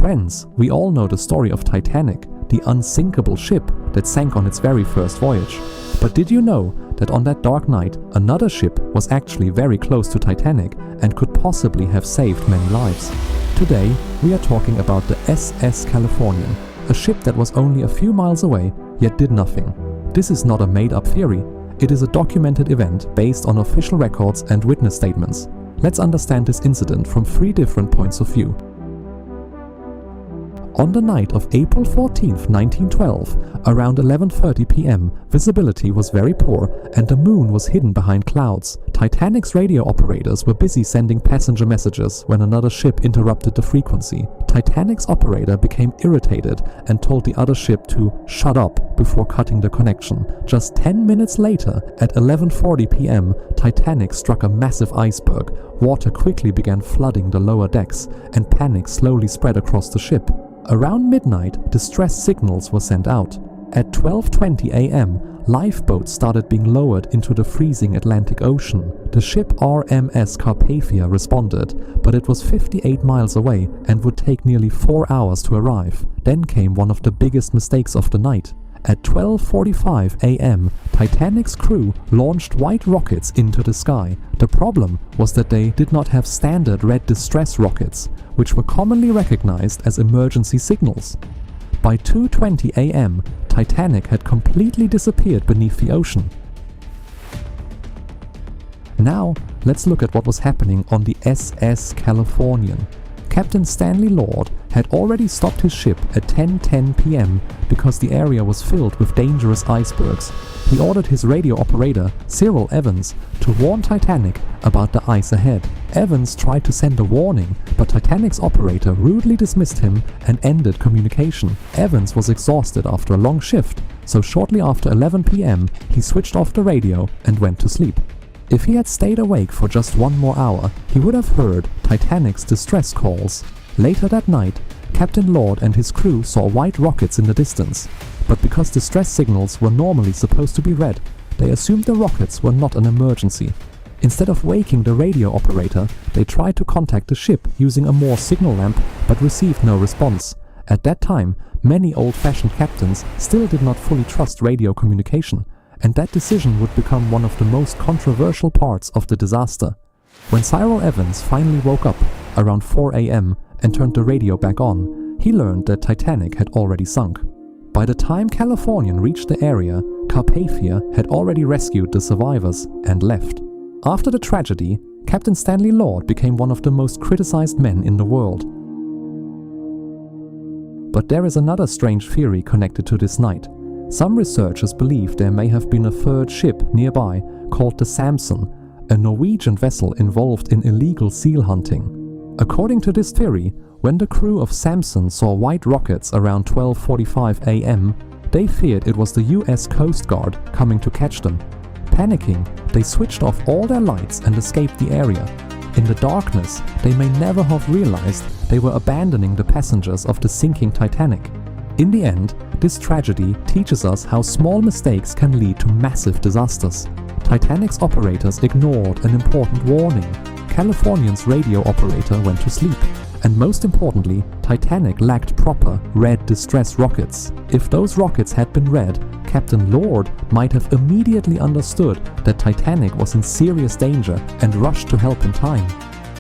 Friends, we all know the story of Titanic, the unsinkable ship that sank on its very first voyage. But did you know that on that dark night, another ship was actually very close to Titanic and could possibly have saved many lives? Today, we are talking about the SS Californian, a ship that was only a few miles away, yet did nothing. This is not a made-up theory. It is a documented event based on official records and witness statements. Let's understand this incident from 3 different points of view. On the night of April 14, 1912, around 11:30 p.m., visibility was very poor and the moon was hidden behind clouds. Titanic's radio operators were busy sending passenger messages when another ship interrupted the frequency. Titanic's operator became irritated and told the other ship to shut up before cutting the connection. Just 10 minutes later, at 11:40 p.m., Titanic struck a massive iceberg. Water quickly began flooding the lower decks and panic slowly spread across the ship. Around midnight, distress signals were sent out. At 12:20 a.m., lifeboats started being lowered into the freezing Atlantic Ocean. The ship RMS Carpathia responded, but it was 58 miles away and would take nearly 4 hours to arrive. Then came one of the biggest mistakes of the night. At 12:45 a.m., Titanic's crew launched white rockets into the sky. The problem was that they did not have standard red distress rockets, which were commonly recognized as emergency signals. By 2:20 a.m., Titanic had completely disappeared beneath the ocean. Now, let's look at what was happening on the SS Californian. Captain Stanley Lord had already stopped his ship at 10:10 p.m. because the area was filled with dangerous icebergs. He ordered his radio operator, Cyril Evans, to warn Titanic about the ice ahead. Evans tried to send a warning, but Titanic's operator rudely dismissed him and ended communication. Evans was exhausted after a long shift, so shortly after 11 p.m. he switched off the radio and went to sleep. If he had stayed awake for just 1 more hour, he would have heard Titanic's distress calls. Later that night, Captain Lord and his crew saw white rockets in the distance, but because distress signals were normally supposed to be red, they assumed the rockets were not an emergency. Instead of waking the radio operator, they tried to contact the ship using a Morse signal lamp, but received no response. At that time, many old-fashioned captains still did not fully trust radio communication, and that decision would become one of the most controversial parts of the disaster. When Cyril Evans finally woke up around 4 a.m. and turned the radio back on, he learned that Titanic had already sunk. By the time Californian reached the area, Carpathia had already rescued the survivors and left. After the tragedy, Captain Stanley Lord became one of the most criticized men in the world. But there is another strange theory connected to this night. Some researchers believe there may have been a third ship nearby called the Samson, a Norwegian vessel involved in illegal seal hunting. According to this theory, when the crew of Samson saw white rockets around 12:45 a.m., they feared it was the US Coast Guard coming to catch them. Panicking, they switched off all their lights and escaped the area. In the darkness, they may never have realized they were abandoning the passengers of the sinking Titanic. In the end, this tragedy teaches us how small mistakes can lead to massive disasters. Titanic's operators ignored an important warning. Californian's radio operator went to sleep. And most importantly, Titanic lacked proper red distress rockets. If those rockets had been red, Captain Lord might have immediately understood that Titanic was in serious danger and rushed to help in time.